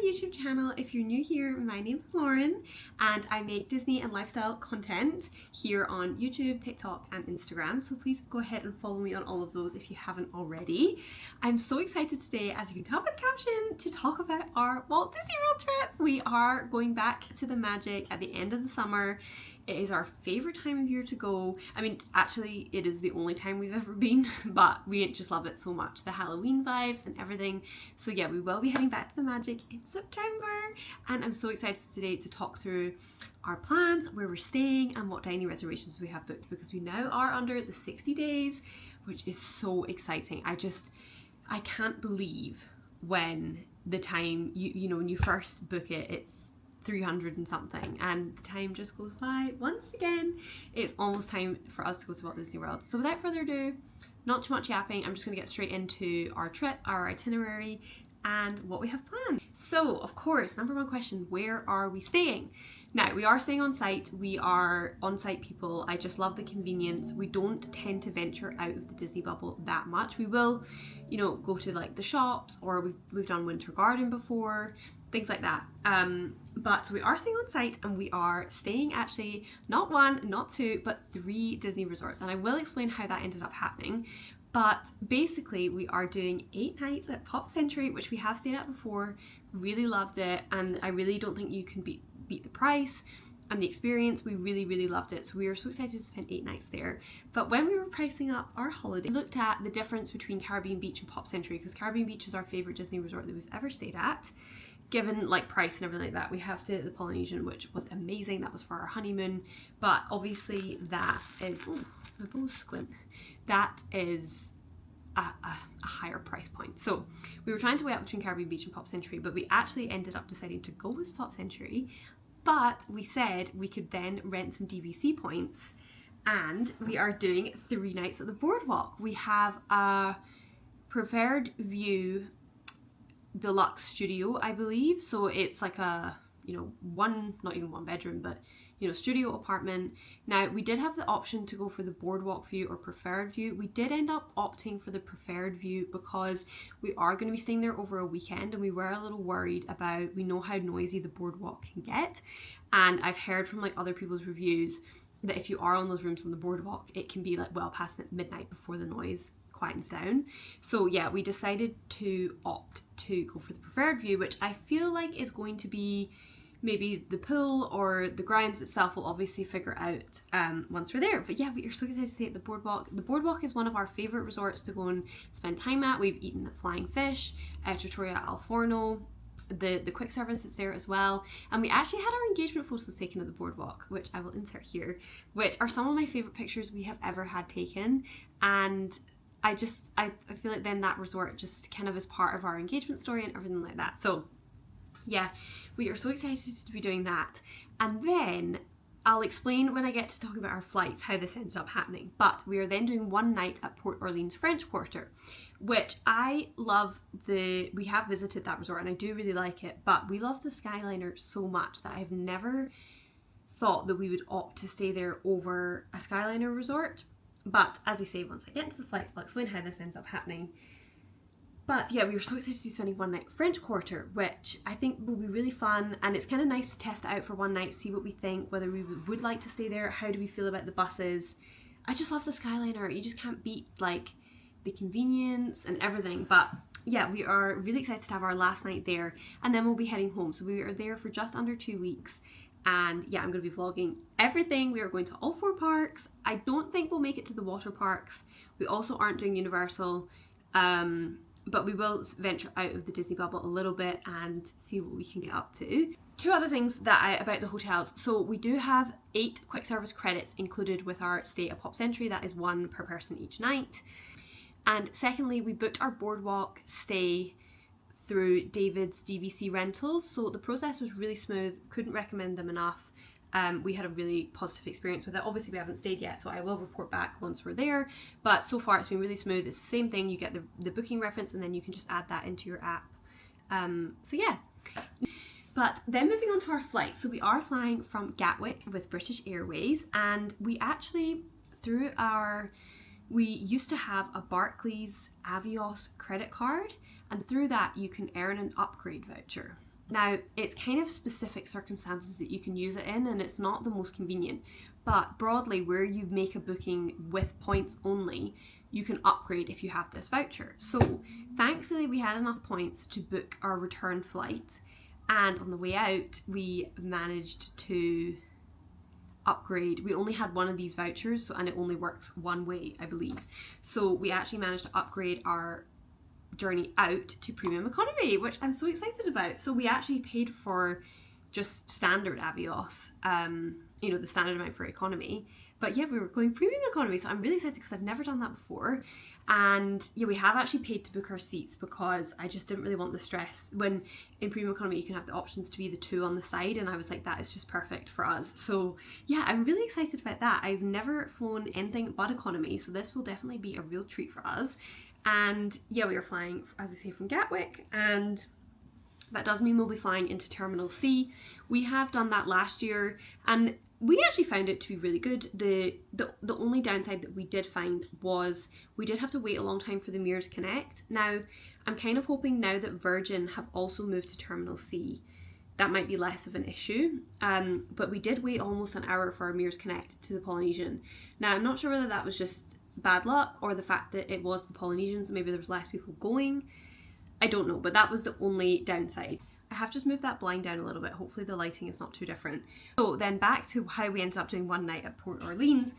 YouTube channel. If you're new here, my name is Lauren and I make Disney and lifestyle content here on YouTube, TikTok and Instagram. So please go ahead and follow me on all of those if you haven't already. I'm so excited today, as you can tell by the caption, to talk about our Walt Disney World trip. We are going back to the Magic at the end of the summer. It is our favorite time of year to go. I mean, actually, it is the only time we've ever been, but we just love it so much. The Halloween vibes and everything. So yeah, we will be heading back to the Magic in September. And I'm so excited today to talk through our plans, where we're staying, and what dining reservations we have booked, because we now are under the 60 days, which is so exciting. I can't believe when the time, you know, when you first book it, it's 300 and something, and the time just goes by once again. It's almost time for us to go to Walt Disney World. So without further ado, not too much yapping, I'm just going to get straight into our trip, our itinerary, and what we have planned. So of course, number one question, where are we staying? Now, we are staying on site. We are on-site people. I just love the convenience. We don't tend to venture out of the Disney bubble that much. We will, you know, go to like the shops, or we've done Winter Garden before, things like that. But we are staying on site, and we are staying actually not one, not two, but 3 Disney resorts. And I will explain how that ended up happening. But basically, we are doing 8 nights at Pop Century, which we have stayed at before. Really loved it, and I really don't think you can beat the price and the experience. We really loved it, so we were so excited to spend 8 nights there. But when we were pricing up our holiday, we looked at the difference between Caribbean Beach and Pop Century, because Caribbean Beach is our favorite Disney resort that we've ever stayed at, given like price and everything like that. We have stayed at the Polynesian, which was amazing. That was for our honeymoon, but obviously that is, oh, my bow's squint, that is a higher price point. So we were trying to weigh up between Caribbean Beach and Pop Century, but we actually ended up deciding to go with Pop Century. But we said we could then rent some DVC points, and we are doing 3 nights at the Boardwalk. We have a preferred view deluxe studio, I believe. So it's like a, you know, not even 1 bedroom, but, you know, studio apartment. Now, we did have the option to go for the Boardwalk view or preferred view. We did end up opting for the preferred view because we are going to be staying there over a weekend, and we were a little worried about, we know how noisy the Boardwalk can get, and I've heard from like other people's reviews that if you are on those rooms on the Boardwalk, it can be like well past midnight before the noise quietens down. So yeah, we decided to opt to go for the preferred view, which I feel like is going to be maybe the pool or the grounds itself. We'll obviously figure out once we're there. But yeah, we are so excited to stay at the Boardwalk. The Boardwalk is one of our favourite resorts to go and spend time at. We've eaten at Flying Fish, Trattoria Al Forno, the quick service that's there as well. And we actually had our engagement photos taken at the Boardwalk, which I will insert here, which are some of my favourite pictures we have ever had taken. And I feel like then that resort just kind of is part of our engagement story and everything like that. So yeah, we are so excited to be doing that. And then I'll explain when I get to talking about our flights how this ended up happening. But we are then doing 1 night at Port Orleans French Quarter, which I love. We have visited that resort and I do really like it, but we love the Skyliner so much that I've never thought that we would opt to stay there over a Skyliner resort. But as I say, once I get into the flights, I'll explain how this ends up happening. But yeah, we were so excited to be spending 1 night French Quarter, which I think will be really fun, and it's kind of nice to test it out for 1 night, see what we think, whether we would like to stay there, how do we feel about the buses. I just love the Skyliner. You just can't beat like the convenience and everything. But yeah, we are really excited to have our last night there, and then we'll be heading home. So we are there for just under 2 weeks. And yeah, I'm going to be vlogging everything. We are going to all 4 parks. I don't think we'll make it to the water parks. We also aren't doing Universal, but we will venture out of the Disney bubble a little bit and see what we can get up to. 2 other things about the hotels. So we do have 8 quick service credits included with our stay at Pop Century. That is 1 per person each night. And secondly, we booked our Boardwalk stay through David's DVC rentals. So the process was really smooth, couldn't recommend them enough. We had a really positive experience with it. Obviously we haven't stayed yet, so I will report back once we're there, but so far it's been really smooth. It's the same thing, you get the booking reference and then you can just add that into your app. So yeah. But then moving on to our flight. So we are flying from Gatwick with British Airways, and we actually, we used to have a Barclays Avios credit card, and through that you can earn an upgrade voucher. Now, it's kind of specific circumstances that you can use it in, and it's not the most convenient. But broadly, where you make a booking with points only, you can upgrade if you have this voucher. So thankfully, we had enough points to book our return flight. And on the way out, we managed to upgrade. We only had one of these vouchers, and it only works one way, I believe. So we actually managed to upgrade our journey out to premium economy, which I'm so excited about. So we actually paid for just standard Avios, the standard amount for economy. But yeah, we were going premium economy, so I'm really excited because I've never done that before. And yeah, we have actually paid to book our seats because I just didn't really want the stress. When in premium economy you can have the options to be the 2 on the side, and I was like, that is just perfect for us. So yeah, I'm really excited about that. I've never flown anything but economy, so this will definitely be a real treat for us. And yeah, we are flying, as I say, from Gatwick, and that does mean we'll be flying into Terminal C. We have done that last year, and we actually found it to be really good. The only downside that we did find was we did have to wait a long time for the Mears Connect. Now, I'm kind of hoping now that Virgin have also moved to Terminal C, that might be less of an issue. But we did wait almost an hour for our Mears Connect to the Polynesian. Now, I'm not sure whether that was just bad luck or the fact that it was the Polynesian, so maybe there was less people going. I don't know, but that was the only downside. I have just moved that blind down a little bit. Hopefully the lighting is not too different. So then back to how we ended up doing one night at Port Orleans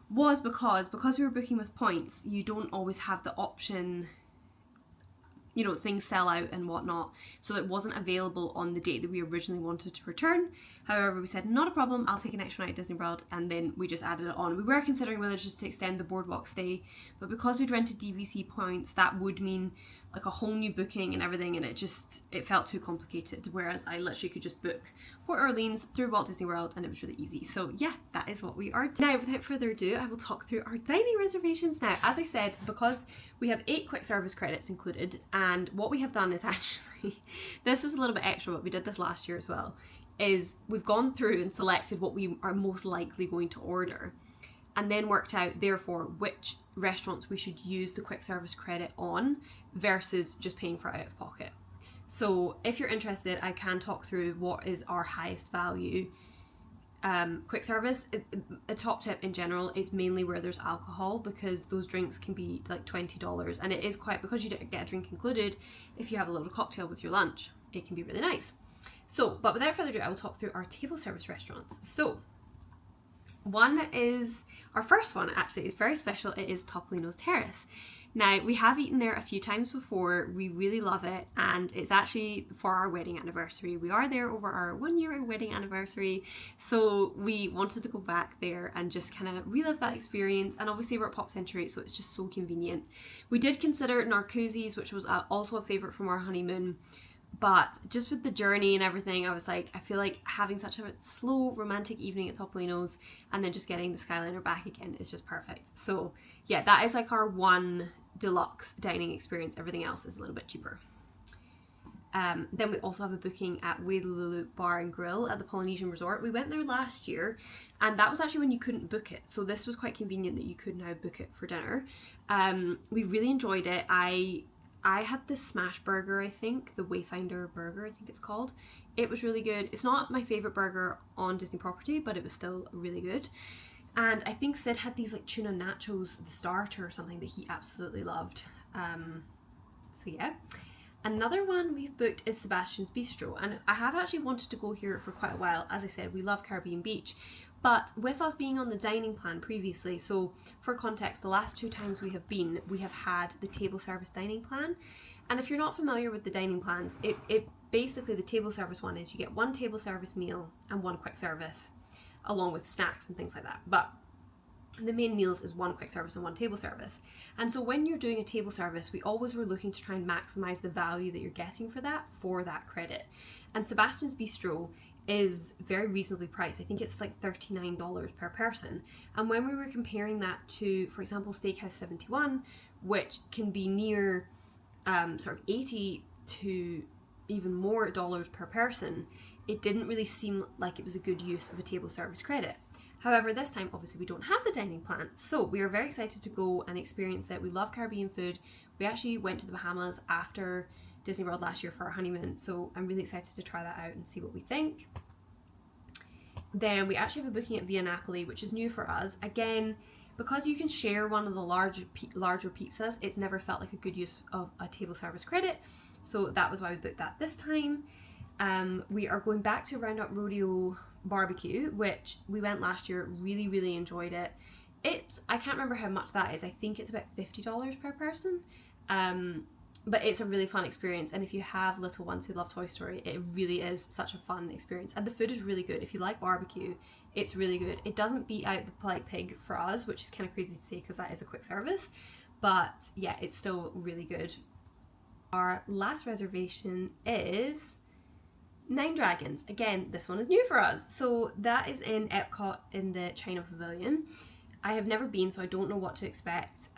was because we were booking with points, you don't always have the option, things sell out and whatnot. So it wasn't available on the date that we originally wanted to return. However, we said, not a problem, I'll take an extra night at Disney World, and then we just added it on. We were considering whether just to extend the boardwalk stay, but because we'd rented DVC points, that would mean like a whole new booking and everything, and it felt too complicated, whereas I literally could just book Port Orleans through Walt Disney World, and it was really easy. So yeah, that is what we are doing. Now, without further ado, I will talk through our dining reservations. Now, as I said, because we have 8 quick service credits included, and what we have done is actually, this is a little bit extra, but we did this last year as well, is we've gone through and selected what we are most likely going to order, and then worked out, therefore, which restaurants we should use the quick service credit on versus just paying for out of pocket. So if you're interested, I can talk through what is our highest value quick service. A top tip in general is mainly where there's alcohol, because those drinks can be like $20, and it is quite, because you don't get a drink included, if you have a little cocktail with your lunch, it can be really nice. So, but without further ado, I will talk through our table service restaurants. So one is, our first one actually is very special. It is Topolino's Terrace. Now, we have eaten there a few times before. We really love it, and it's actually for our wedding anniversary. We are there over our 1-year wedding anniversary, so we wanted to go back there and just kind of relive that experience. And obviously we're at Pop Century, so it's just so convenient. We did consider Narcoossee's, which was also a favourite from our honeymoon, but just with the journey and everything, I was like, I feel like having such a slow romantic evening at Topolino's and then just getting the Skyliner back again is just perfect. So yeah, that is like our one deluxe dining experience. Everything else is a little bit cheaper. Then we also have a booking at Wailulu Bar and Grill at the Polynesian Resort. We went there last year, and that was actually when you couldn't book it. So this was quite convenient that you could now book it for dinner. We really enjoyed it. I had the smash burger, I think, the Wayfinder burger, I think it's called. It was really good. It's not my favourite burger on Disney property, but it was still really good. And I think Sid had these like tuna nachos, the starter or something, that he absolutely loved. So yeah. Another one we've booked is Sebastian's Bistro, and I have actually wanted to go here for quite a while. As I said, we love Caribbean Beach. But with us being on the dining plan previously, so for context, the last 2 times we have been, we have had the table service dining plan. And if you're not familiar with the dining plans, it basically, the table service one is you get 1 table service meal and 1 quick service, along with snacks and things like that. But the main meals is 1 quick service and 1 table service. And so when you're doing a table service, we always were looking to try and maximize the value that you're getting for that credit. And Sebastian's Bistro is very reasonably priced. I think it's like $39 per person. And when we were comparing that to, for example, Steakhouse 71, which can be near sort of 80 to even more dollars per person, it didn't really seem like it was a good use of a table service credit. However, this time, obviously, we don't have the dining plan, so we are very excited to go and experience it. We love Caribbean food. We actually went to the Bahamas after Disney World last year for our honeymoon, so I'm really excited to try that out and see what we think. Then we actually have a booking at Via Napoli, which is new for us. Again, because you can share one of the larger pizzas, it's never felt like a good use of a table service credit, so that was why we booked that this time. We are going back to Roundup Rodeo Barbecue, which we went last year, really enjoyed it. I can't remember how much that is. I think it's about $50 per person. But it's a really fun experience, and if you have little ones who love Toy Story, it really is such a fun experience, and the food is really good. If you like barbecue, it's really good. It doesn't beat out the Polite Pig for us, which is kind of crazy to say because that is a quick service, but yeah, it's still really good. Our last reservation is Nine Dragons. Again, this one is new for us, so that is in Epcot in the China Pavilion. I have never been, so I don't know what to expect.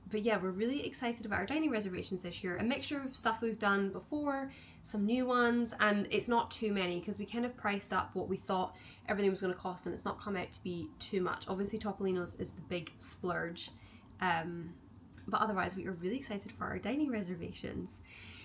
But yeah, we're really excited about our dining reservations this year. A mixture of stuff we've done before, some new ones, and it's not too many because we kind of priced up what we thought everything was going to cost, and it's not come out to be too much. Obviously, Topolino's is the big splurge, but otherwise we are really excited for our dining reservations.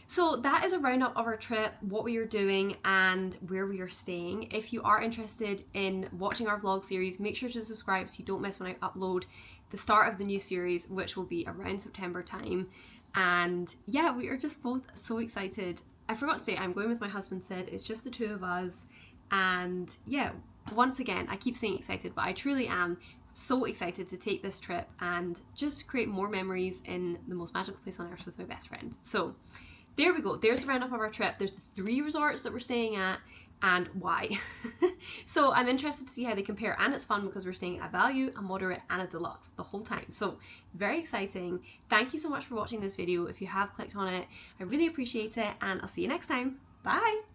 So that is a roundup of our trip, what we are doing and where we are staying. If you are interested in watching our vlog series, make sure to subscribe so you don't miss when I upload the start of the new series, which will be around September time. And yeah, we are just both so excited. I forgot to say, I'm going with my husband Sid. It's just the two of us. And yeah, once again, I keep saying excited, but I truly am so excited to take this trip and just create more memories in the most magical place on earth with my best friend. So there we go. There's the roundup of our trip. There's the 3 resorts that we're staying at and why. So I'm interested to see how they compare, and it's fun because we're staying at a value, a moderate and a deluxe the whole time. So very exciting. Thank you so much for watching this video. If you have clicked on it, I really appreciate it, and I'll see you next time. Bye.